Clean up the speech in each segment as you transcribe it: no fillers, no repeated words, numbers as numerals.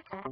Hello,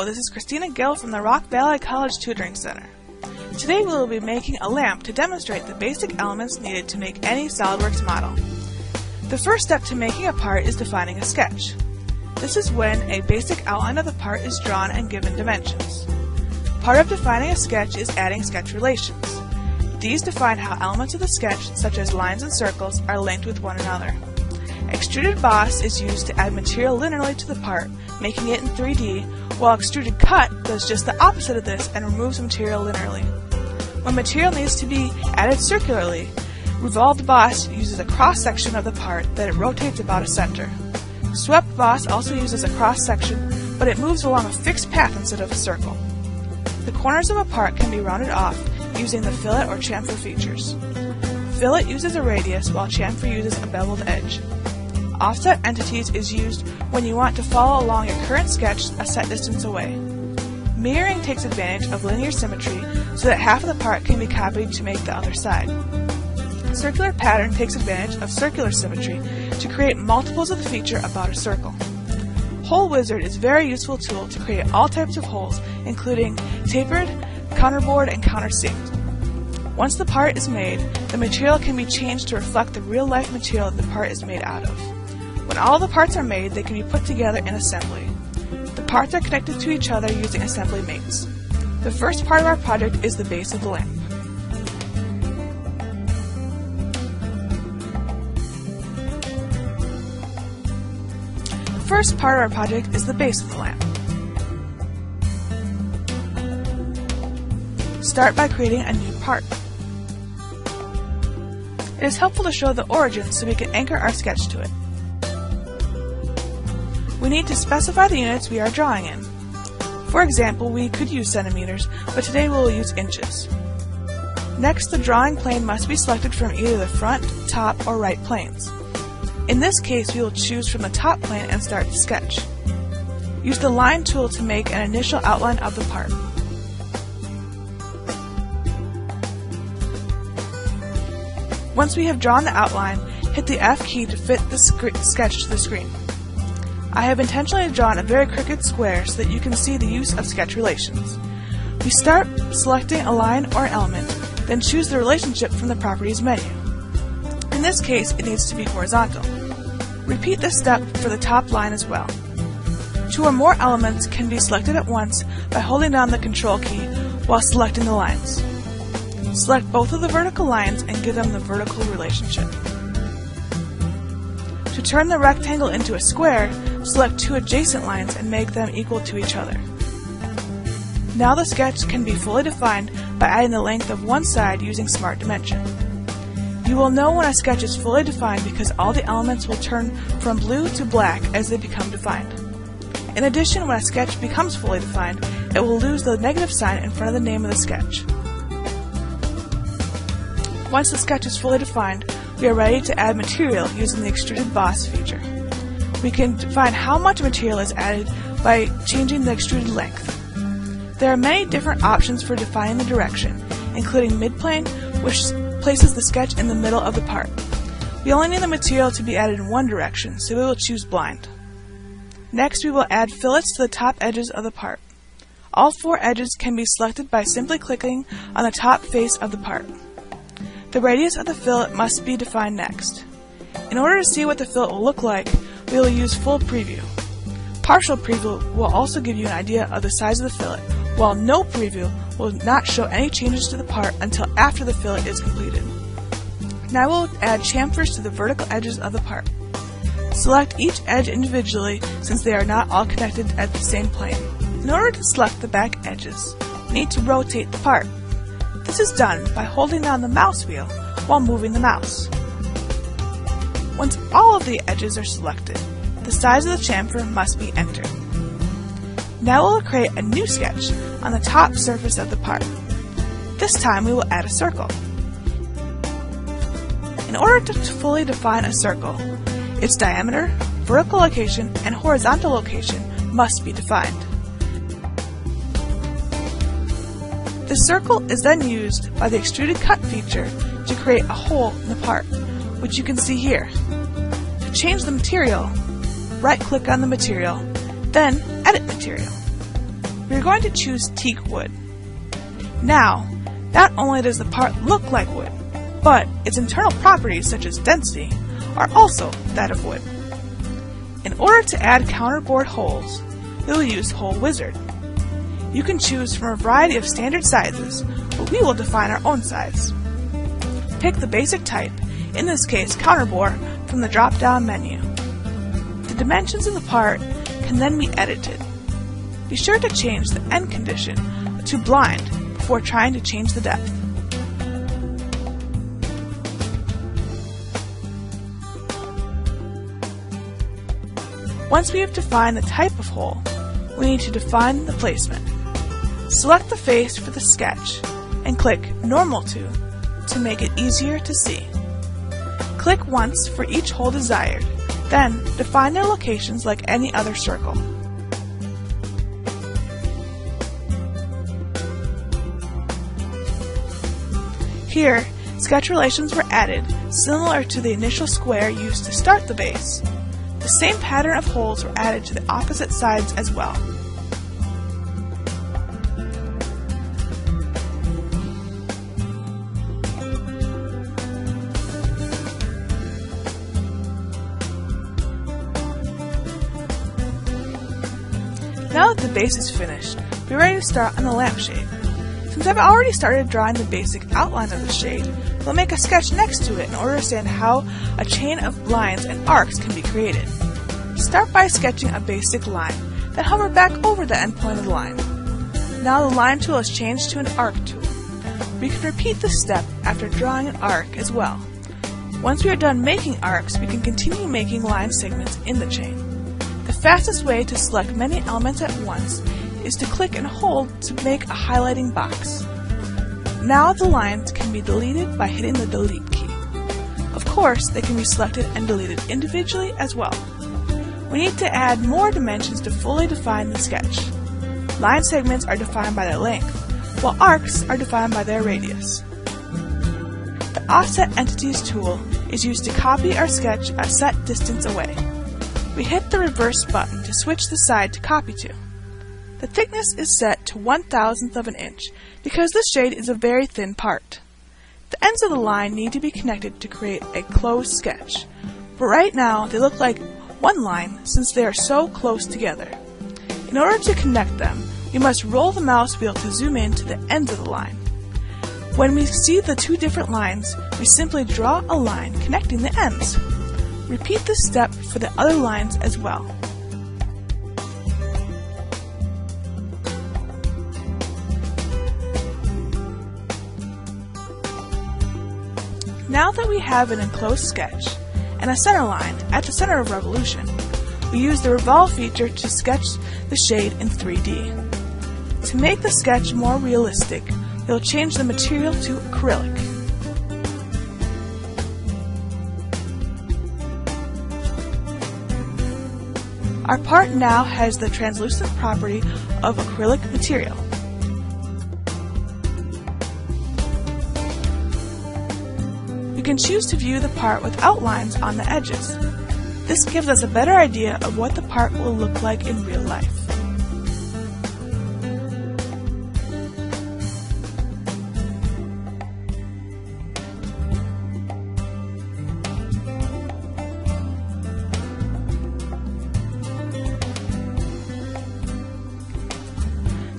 this is Christina Gill from the Rock Valley College Tutoring Center. Today we will be making a lamp to demonstrate the basic elements needed to make any SolidWorks model. The first step to making a part is defining a sketch. This is when a basic outline of the part is drawn and given dimensions. Part of defining a sketch is adding sketch relations. These define how elements of the sketch, such as lines and circles, are linked with one another. Extruded Boss is used to add material linearly to the part, making it in 3D, while Extruded Cut does just the opposite of this and removes material linearly. When material needs to be added circularly, Revolved Boss uses a cross-section of the part that it rotates about a center. Swept Boss also uses a cross-section, but it moves along a fixed path instead of a circle. The corners of a part can be rounded off using the fillet or chamfer features. Fillet uses a radius, while chamfer uses a beveled edge. Offset entities is used when you want to follow along your current sketch a set distance away. Mirroring takes advantage of linear symmetry so that half of the part can be copied to make the other side. Circular pattern takes advantage of circular symmetry to create multiples of the feature about a circle. Hole Wizard is a very useful tool to create all types of holes, including tapered, counterbored, and counterseamed. Once the part is made, the material can be changed to reflect the real-life material that the part is made out of. When all the parts are made, they can be put together in assembly. The parts are connected to each other using assembly mates. The first part of our project is the base of the lamp. The first part of our project is the base of the lamp. Start by creating a new part. It is helpful to show the origin so we can anchor our sketch to it. We need to specify the units we are drawing in. For example, we could use centimeters, but today we will use inches. Next, the drawing plane must be selected from either the front, top, or right planes. In this case, we will choose from the top plane and start the sketch. Use the line tool to make an initial outline of the part. Once we have drawn the outline, hit the F key to fit the sketch to the screen. I have intentionally drawn a very crooked square so that you can see the use of sketch relations. We start selecting a line or an element, then choose the relationship from the Properties menu. In this case, it needs to be horizontal. Repeat this step for the top line as well. Two or more elements can be selected at once by holding down the Control key while selecting the lines. Select both of the vertical lines and give them the vertical relationship. To turn the rectangle into a square, select two adjacent lines and make them equal to each other. Now the sketch can be fully defined by adding the length of one side using Smart Dimension. You will know when a sketch is fully defined because all the elements will turn from blue to black as they become defined. In addition, when a sketch becomes fully defined, it will lose the negative sign in front of the name of the sketch. Once the sketch is fully defined, we are ready to add material using the Extruded Boss feature. We can define how much material is added by changing the extruded length. There are many different options for defining the direction, including midplane, which places the sketch in the middle of the part. We only need the material to be added in one direction, so we will choose blind. Next, we will add fillets to the top edges of the part. All four edges can be selected by simply clicking on the top face of the part. The radius of the fillet must be defined next. In order to see what the fillet will look like, we will use full preview. Partial preview will also give you an idea of the size of the fillet, while no preview will not show any changes to the part until after the fillet is completed. Now we'll add chamfers to the vertical edges of the part. Select each edge individually since they are not all connected at the same plane. In order to select the back edges, we need to rotate the part. This is done by holding down the mouse wheel while moving the mouse. Once all of the edges are selected, the size of the chamfer must be entered. Now we'll create a new sketch on the top surface of the part. This time we will add a circle. In order to fully define a circle, its diameter, vertical location and horizontal location must be defined. The circle is then used by the extruded cut feature to create a hole in the part, which you can see here. To change the material, right-click on the material, then Edit Material. We are going to choose teak wood. Now, not only does the part look like wood, but its internal properties such as density are also that of wood. In order to add counterbore holes, we will use Hole Wizard. You can choose from a variety of standard sizes, but we will define our own size. Pick the basic type, in this case counterbore, from the drop-down menu. The dimensions of the part can then be edited. Be sure to change the end condition to blind before trying to change the depth. Once we have defined the type of hole, we need to define the placement. Select the face for the sketch and click Normal to make it easier to see. Click once for each hole desired, then define their locations like any other circle. Here, sketch relations were added, similar to the initial square used to start the base. The same pattern of holes were added to the opposite sides as well. Now that the base is finished, we're ready to start on the lampshade. Since I've already started drawing the basic outline of the shade, we'll make a sketch next to it in order to understand how a chain of lines and arcs can be created. Start by sketching a basic line, then hover back over the endpoint of the line. Now the line tool is changed to an arc tool. We can repeat this step after drawing an arc as well. Once we are done making arcs, we can continue making line segments in the chain. The fastest way to select many elements at once is to click and hold to make a highlighting box. Now the lines can be deleted by hitting the delete key. Of course, they can be selected and deleted individually as well. We need to add more dimensions to fully define the sketch. Line segments are defined by their length, while arcs are defined by their radius. The Offset Entities tool is used to copy our sketch a set distance away. We hit the reverse button to switch the side to copy to. The thickness is set to 1/1000th of an inch because this shade is a very thin part. The ends of the line need to be connected to create a closed sketch, but right now they look like one line since they are so close together. In order to connect them, we must roll the mouse wheel to zoom in to the ends of the line. When we see the two different lines, we simply draw a line connecting the ends. Repeat this step for the other lines as well. Now that we have an enclosed sketch and a center line at the center of revolution, we use the Revolve feature to sketch the shade in 3D. To make the sketch more realistic, we'll change the material to acrylic. Our part now has the translucent property of acrylic material. We can choose to view the part with outlines on the edges. This gives us a better idea of what the part will look like in real life.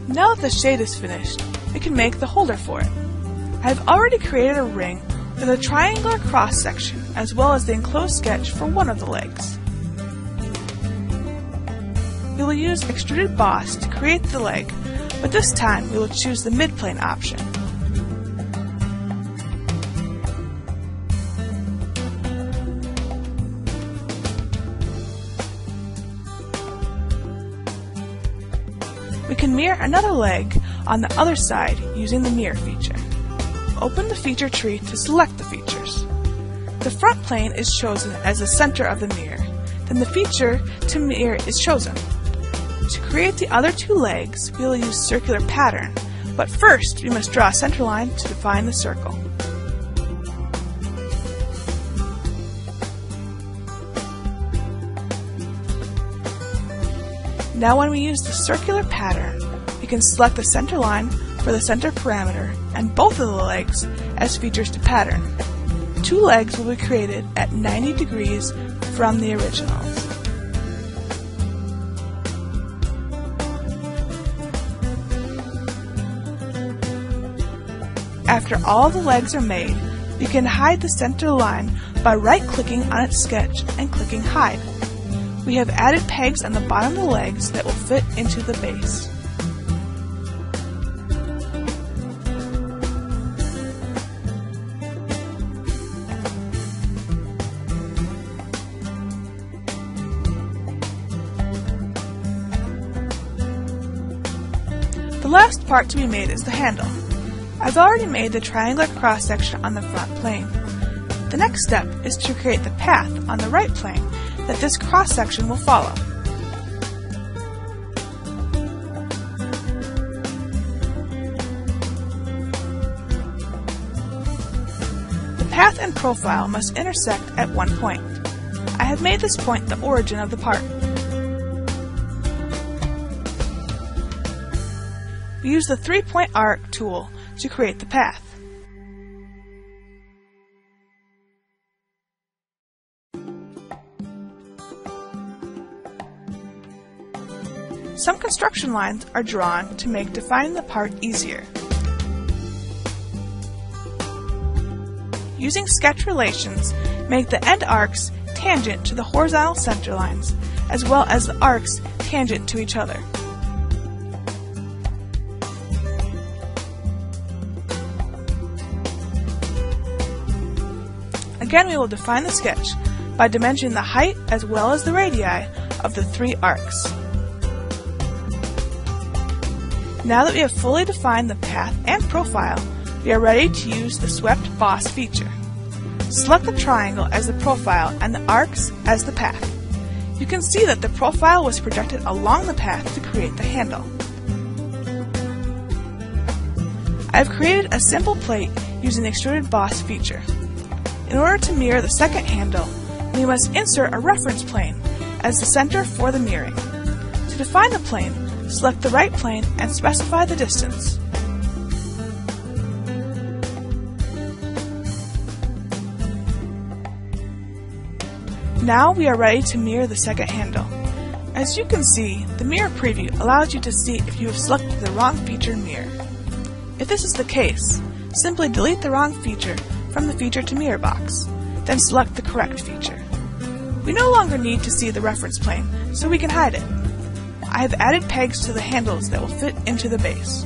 Now that the shade is finished, we can make the holder for it. I have already created a ring with a triangular cross section as well as the enclosed sketch for one of the legs. We will use Extruded Boss to create the leg, but this time we will choose the midplane option. We can mirror another leg on the other side using the mirror feature. Open the feature tree to select the features. The front plane is chosen as the center of the mirror. The then the feature to mirror is chosen. To create the other two legs, we will use circular pattern, but first we must draw a center line to define the circle. Now when we use the circular pattern, we can select the center line for the center parameter and both of the legs as features to pattern. Two legs will be created at 90 degrees from the originals. After all the legs are made, we can hide the center line by right-clicking on its sketch and clicking Hide. We have added pegs on the bottom of the legs that will fit into the base. The last part to be made is the handle. I've already made the triangular cross-section on the front plane. The next step is to create the path on the right plane that this cross-section will follow. The path and profile must intersect at one point. I have made this point the origin of the part. We use the 3-point arc tool to create the path. Some construction lines are drawn to make defining the part easier. Using sketch relations, make the end arcs tangent to the horizontal center lines, as well as the arcs tangent to each other. Again, we will define the sketch by dimensioning the height as well as the radii of the 3 arcs. Now that we have fully defined the path and profile, we are ready to use the Swept Boss feature. Select the triangle as the profile and the arcs as the path. You can see that the profile was projected along the path to create the handle. I have created a simple plate using the Extruded Boss feature. In order to mirror the second handle, we must insert a reference plane as the center for the mirroring. To define the plane, select the right plane and specify the distance. Now we are ready to mirror the second handle. As you can see, the mirror preview allows you to see if you have selected the wrong feature in mirror. If this is the case, simply delete the wrong feature from the Feature to Mirror box, then select the correct feature. We no longer need to see the reference plane, so we can hide it. I have added pegs to the handles that will fit into the base.